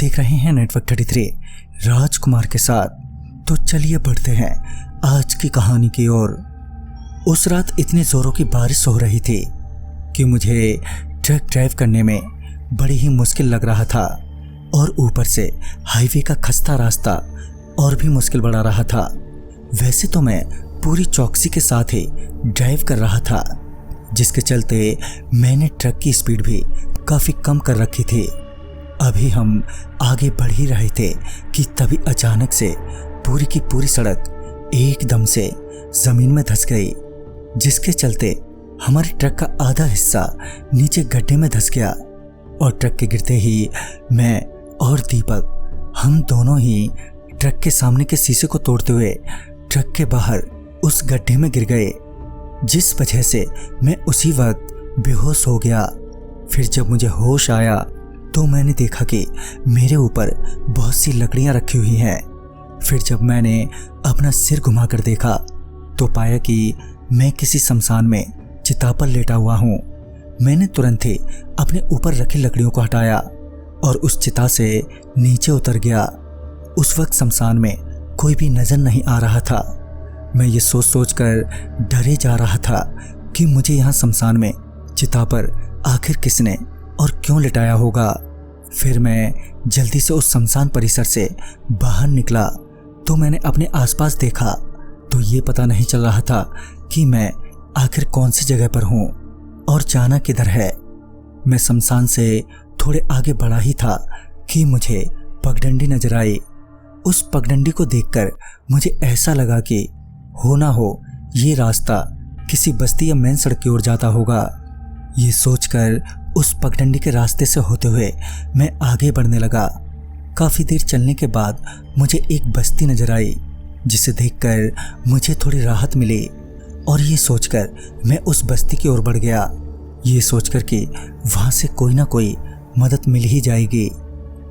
देख रहे हैं नेटवर्क 33 राजकुमार के साथ। तो चलिए बढ़ते हैं आज की कहानी की ओर। उस रात इतनी जोरों की बारिश हो रही थी कि मुझे ट्रक ड्राइव करने में बड़ी ही मुश्किल लग रहा था और ऊपर से हाईवे का खस्ता रास्ता और भी मुश्किल बढ़ा रहा था। वैसे तो मैं पूरी चौकसी के साथ ही ड्राइव कर रहा था, जिसके चलते मैंने ट्रक की स्पीड भी काफ़ी कम कर रखी थी। अभी हम आगे बढ़ ही रहे थे कि तभी अचानक से पूरी की पूरी सड़क एकदम से ज़मीन में धंस गई, जिसके चलते हमारे ट्रक का आधा हिस्सा नीचे गड्ढे में धंस गया और ट्रक के गिरते ही मैं और दीपक हम दोनों ही ट्रक के सामने के शीशे को तोड़ते हुए ट्रक के बाहर उस गड्ढे में गिर गए, जिस वजह से मैं उसी वक्त बेहोश हो गया। फिर जब मुझे होश आया तो मैंने देखा कि मेरे ऊपर बहुत सी लकड़ियां रखी हुई हैं। फिर जब मैंने अपना सिर घुमाकर देखा तो पाया कि मैं किसी शमशान में चिता पर लेटा हुआ हूँ। मैंने तुरंत ही अपने ऊपर रखी लकड़ियों को हटाया और उस चिता से नीचे उतर गया। उस वक्त शमशान में कोई भी नजर नहीं आ रहा था। मैं ये सोच सोच कर डरे जा रहा था कि मुझे यहाँ शमशान में चिता पर आखिर किसने और क्यों लिटाया होगा। फिर मैं जल्दी से उस शमशान परिसर से बाहर निकला तो मैंने अपने आसपास देखा तो ये पता नहीं चल रहा था कि मैं आखिर कौन सी जगह पर हूँ और जाना किधर है। मैं शमशान से थोड़े आगे बढ़ा ही था कि मुझे पगडंडी नजर आई। उस पगडंडी को देखकर मुझे ऐसा लगा कि हो ना हो ये रास्ता किसी बस्ती या मेन सड़क की ओर जाता होगा। ये सोचकर उस पगडंडी के रास्ते से होते हुए मैं आगे बढ़ने लगा। काफ़ी देर चलने के बाद मुझे एक बस्ती नजर आई, जिसे देखकर मुझे थोड़ी राहत मिली और ये सोचकर मैं उस बस्ती की ओर बढ़ गया, ये सोचकर कि वहाँ से कोई ना कोई मदद मिल ही जाएगी।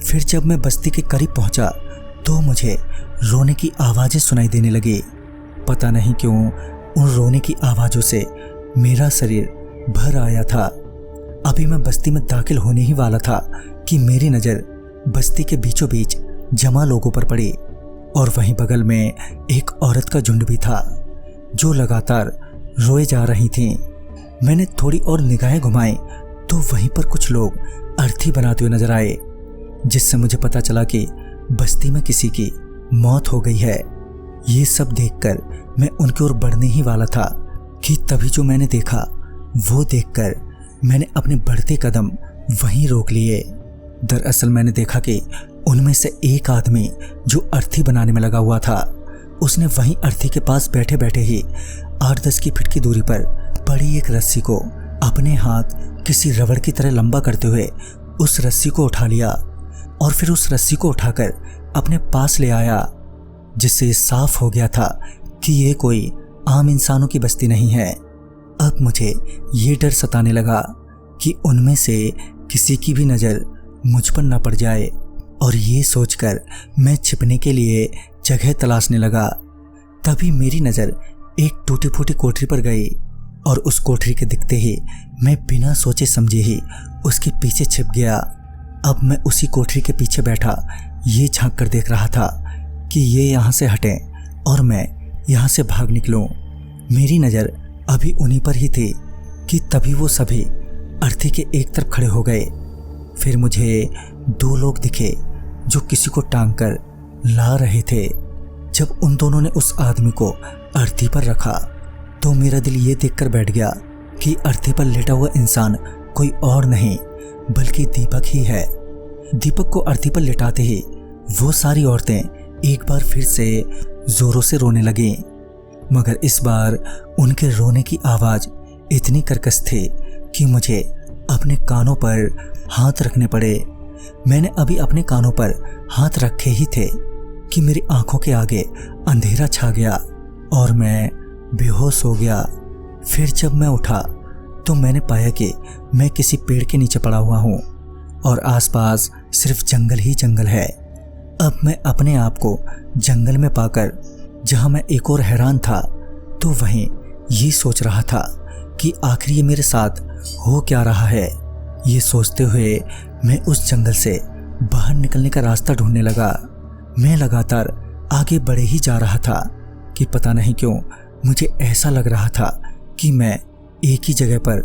फिर जब मैं बस्ती के करीब पहुँचा तो मुझे रोने की आवाज़ें सुनाई देने लगी। पता नहीं क्यों उन रोने की आवाज़ों से मेरा शरीर भर आया था। अभी मैं बस्ती में दाखिल होने ही वाला था कि मेरी नज़र बस्ती के बीचों बीच जमा लोगों पर पड़ी और वहीं बगल में एक औरत का झुंड भी था जो लगातार रोए जा रही थीं। मैंने थोड़ी और निगाहें घुमाई तो वहीं पर कुछ लोग अर्थी बनाते हुए नजर आए, जिससे मुझे पता चला कि बस्ती में किसी की मौत हो गई है। ये सब देखकर मैं उनकी ओर बढ़ने ही वाला था कि तभी जो मैंने देखा वो देखकर मैंने अपने बढ़ते कदम वहीं रोक लिए। दरअसल मैंने देखा कि उनमें से एक आदमी जो अर्थी बनाने में लगा हुआ था, उसने वहीं अर्थी के पास बैठे बैठे ही 8-10 की फीट की दूरी पर पड़ी एक रस्सी को अपने हाथ किसी रबड़ की तरह लंबा करते हुए उस रस्सी को उठा लिया और फिर उस रस्सी को उठाकर अपने पास ले आया, जिससे साफ हो गया था कि ये कोई आम इंसानों की बस्ती नहीं है। अब मुझे ये डर सताने लगा कि उनमें से किसी की भी नज़र मुझ पर न पड़ जाए और ये सोचकर मैं छिपने के लिए जगह तलाशने लगा। तभी मेरी नज़र एक टूटी फूटी कोठरी पर गई और उस कोठरी के दिखते ही मैं बिना सोचे समझे ही उसके पीछे छिप गया। अब मैं उसी कोठरी के पीछे बैठा ये झांक कर देख रहा था कि ये यहाँ से हटें और मैं यहाँ से भाग निकलूं। मेरी नज़र अभी उन्हीं पर ही थी कि तभी वो सभी अर्थी के एक तरफ खड़े हो गए। फिर मुझे 2 लोग दिखे जो किसी को टांग कर ला रहे थे। जब उन दोनों ने उस आदमी को अर्थी पर रखा तो मेरा दिल ये देखकर बैठ गया कि अर्थी पर लेटा हुआ इंसान कोई और नहीं बल्कि दीपक ही है। दीपक को अर्थी पर लेटाते ही वो सारी औरतें एक बार फिर से जोरों से रोने लगी, मगर इस बार उनके रोने की आवाज़ इतनी कर्कश थी कि मुझे अपने कानों पर हाथ रखने पड़े। मैंने अभी अपने कानों पर हाथ रखे ही थे कि मेरी आंखों के आगे अंधेरा छा गया और मैं बेहोश हो गया। फिर जब मैं उठा तो मैंने पाया कि मैं किसी पेड़ के नीचे पड़ा हुआ हूँ और आसपास सिर्फ जंगल ही जंगल है। अब मैं अपने आप को जंगल में पाकर जहाँ मैं एक और हैरान था तो वहीं ये सोच रहा था कि आखिर ये मेरे साथ हो क्या रहा है। ये सोचते हुए मैं उस जंगल से बाहर बाहर निकलने का रास्ता ढूंढने लगा। मैं लगातार आगे बढ़े ही जा रहा था कि पता नहीं क्यों मुझे ऐसा लग रहा था कि मैं एक ही जगह पर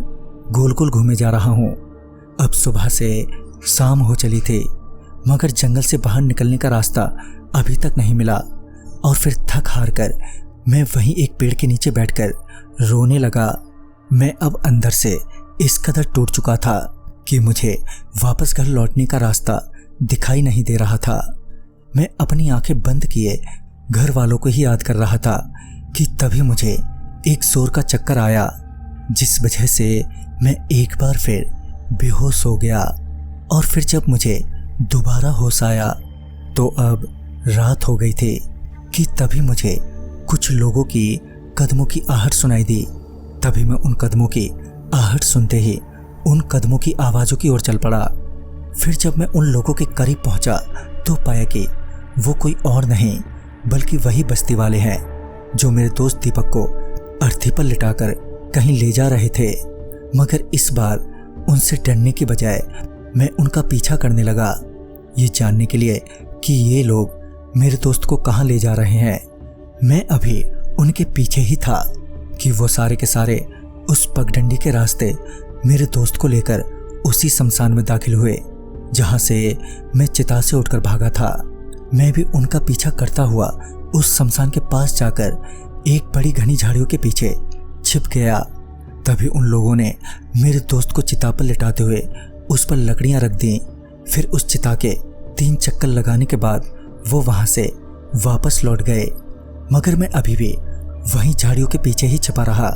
गोल गोल घूमे जा रहा हूँ। अब सुबह से शाम हो चली थी, मगर जंगल से बाहर निकलने का रास्ता अभी तक नहीं मिला। और फिर थक हार कर मैं वहीं एक पेड़ के नीचे बैठकर रोने लगा। मैं अब अंदर से इस कदर टूट चुका था कि मुझे वापस घर लौटने का रास्ता दिखाई नहीं दे रहा था। मैं अपनी आंखें बंद किए घर वालों को ही याद कर रहा था कि तभी मुझे एक जोर का चक्कर आया, जिस वजह से मैं एक बार फिर बेहोश हो गया। और फिर जब मुझे दोबारा होश आया तो अब रात हो गई थी कि तभी मुझे कुछ लोगों की कदमों की आहट सुनाई दी। तभी मैं उन कदमों की आहट सुनते ही उन कदमों की आवाज़ों की ओर चल पड़ा। फिर जब मैं उन लोगों के करीब पहुंचा तो पाया कि वो कोई और नहीं बल्कि वही बस्ती वाले हैं जो मेरे दोस्त दीपक को अर्थी पर लिटाकर कहीं ले जा रहे थे। मगर इस बार उनसे डरने की बजाय मैं उनका पीछा करने लगा, ये जानने के लिए कि ये लोग मेरे दोस्त को कहाँ ले जा रहे हैं। मैं अभी उनके पीछे ही था कि वो सारे के सारे उस पगडंडी के रास्ते मेरे दोस्त को लेकर उसी शमशान में दाखिल हुए जहाँ से मैं चिता से उठकर भागा था। मैं भी उनका पीछा करता हुआ उस शमशान के पास जाकर एक बड़ी घनी झाड़ियों के पीछे छिप गया। तभी उन लोगों ने मेरे दोस्त को चिता पर लिटाते हुए उस पर लकड़ियां रख दी। फिर उस चिता के 3 चक्कर लगाने के बाद वो वहां से वापस लौट गए, मगर मैं अभी भी वहीं झाड़ियों के पीछे ही छिपा रहा।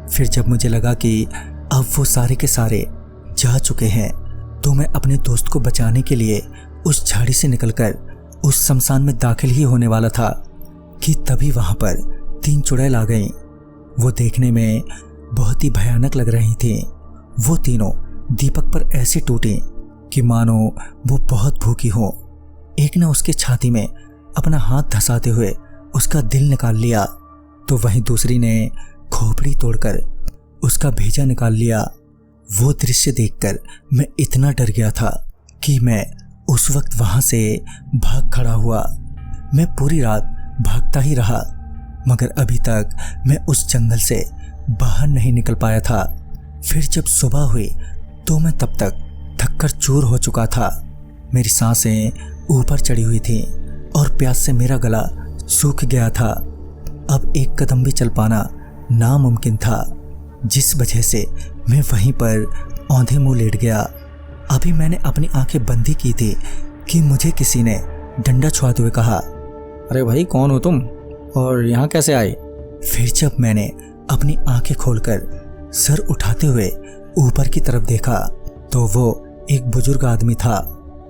फिर जब मुझे लगा कि अब वो सारे के सारे जा चुके हैं तो मैं अपने दोस्त को बचाने के लिए उस झाड़ी से निकलकर उस शमशान में दाखिल ही होने वाला था कि तभी वहां पर 3 चुड़ैल आ गईं। वो देखने में बहुत ही भयानक लग रही थी। वो तीनों दीपक पर ऐसे टूटी कि मानो वो बहुत भूखी हो। एक ने उसके छाती में अपना हाथ धंसाते हुए उसका दिल निकाल लिया, तो वहीं दूसरी ने खोपड़ी तोड़कर उसका भेजा निकाल लिया। वो दृश्य देखकर मैं इतना डर गया था कि मैं उस वक्त वहां से भाग खड़ा हुआ। मैं पूरी रात भागता ही रहा, मगर अभी तक मैं उस जंगल से बाहर नहीं निकल पाया था। फिर जब सुबह हुई तो मैं तब तक थककर चूर हो चुका था। मेरी सांसें ऊपर चढ़ी हुई थी और प्यास से मेरा गला सूख गया था। अब एक कदम भी चल पाना नामुमकिन था, जिस वजह से मैं वहीं पर औंधे मुंह लेट गया। अभी मैंने अपनी आंखें बंद ही की थी कि मुझे किसी ने डंडा छुआते हुए कहा, अरे भाई कौन हो तुम और यहाँ कैसे आए? फिर जब मैंने अपनी आंखें खोलकर सर उठाते हुए ऊपर की तरफ देखा तो वो एक बुजुर्ग आदमी था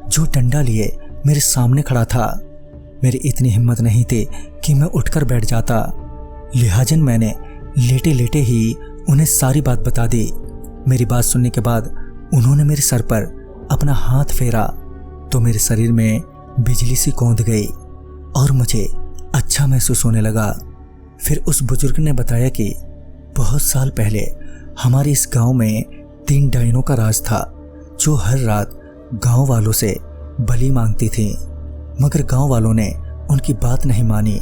जो डंडा लिए मेरे सामने खड़ा था। मेरी इतनी हिम्मत नहीं थी कि मैं उठकर बैठ जाता, लिहाजन मैंने लेटे लेटे ही उन्हें सारी बात बता दी। मेरी बात सुनने के बाद उन्होंने मेरे सर पर अपना हाथ फेरा तो मेरे शरीर में बिजली सी कौंध गई और मुझे अच्छा महसूस होने लगा। फिर उस बुजुर्ग ने बताया कि बहुत साल पहले हमारे इस गांव में 3 डायनों का राज था जो हर रात गांव वालों से बलि मांगती थी, मगर गांव वालों ने उनकी बात नहीं मानी,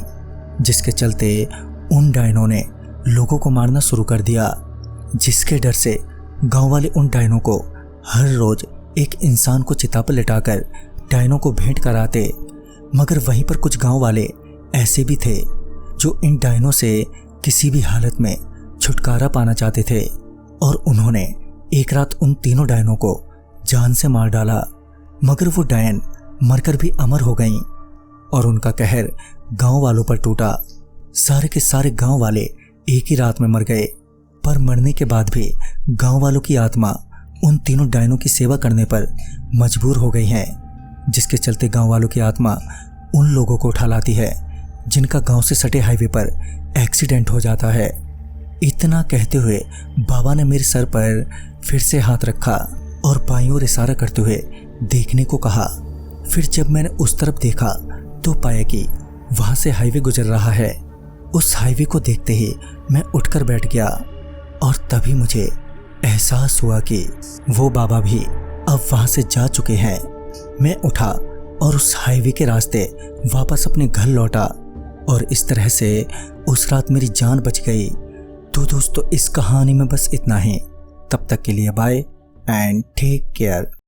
जिसके चलते उन डायनों ने लोगों को मारना शुरू कर दिया। जिसके डर से गांव वाले उन डायनों को हर रोज एक इंसान को चिता पर लिटाकर डायनों को भेंट कराते। मगर वहीं पर कुछ गांव वाले ऐसे भी थे जो इन डायनों से किसी भी हालत में छुटकारा पाना चाहते थे और उन्होंने एक रात उन तीनों डायनों को जान से मार डाला। मगर वो डायन मरकर भी अमर हो गईं और उनका कहर गांव वालों पर टूटा। सारे के सारे गांव वाले एक ही रात में मर गए, पर मरने के बाद भी गांव वालों की आत्मा उन तीनों डायनों की सेवा करने पर मजबूर हो गई है, जिसके चलते गांव वालों की आत्मा उन लोगों को उठा लाती है जिनका गांव से सटे हाईवे पर एक्सीडेंट हो जाता है। इतना कहते हुए बाबा ने मेरे सर पर फिर से हाथ रखा और बाईं ओर इशारा करते हुए देखने को कहा। फिर जब मैंने उस तरफ देखा तो पाया कि वहां से हाईवे गुजर रहा है। उस हाईवे को देखते ही मैं उठकर बैठ गया और तभी मुझे एहसास हुआ कि वो बाबा भी अब वहां से जा चुके हैं। मैं उठा और उस हाईवे के रास्ते वापस अपने घर लौटा और इस तरह से उस रात मेरी जान बच गई। तो दोस्तों, इस कहानी में बस इतना ही। तब तक के लिए बाय एंड टेक केयर।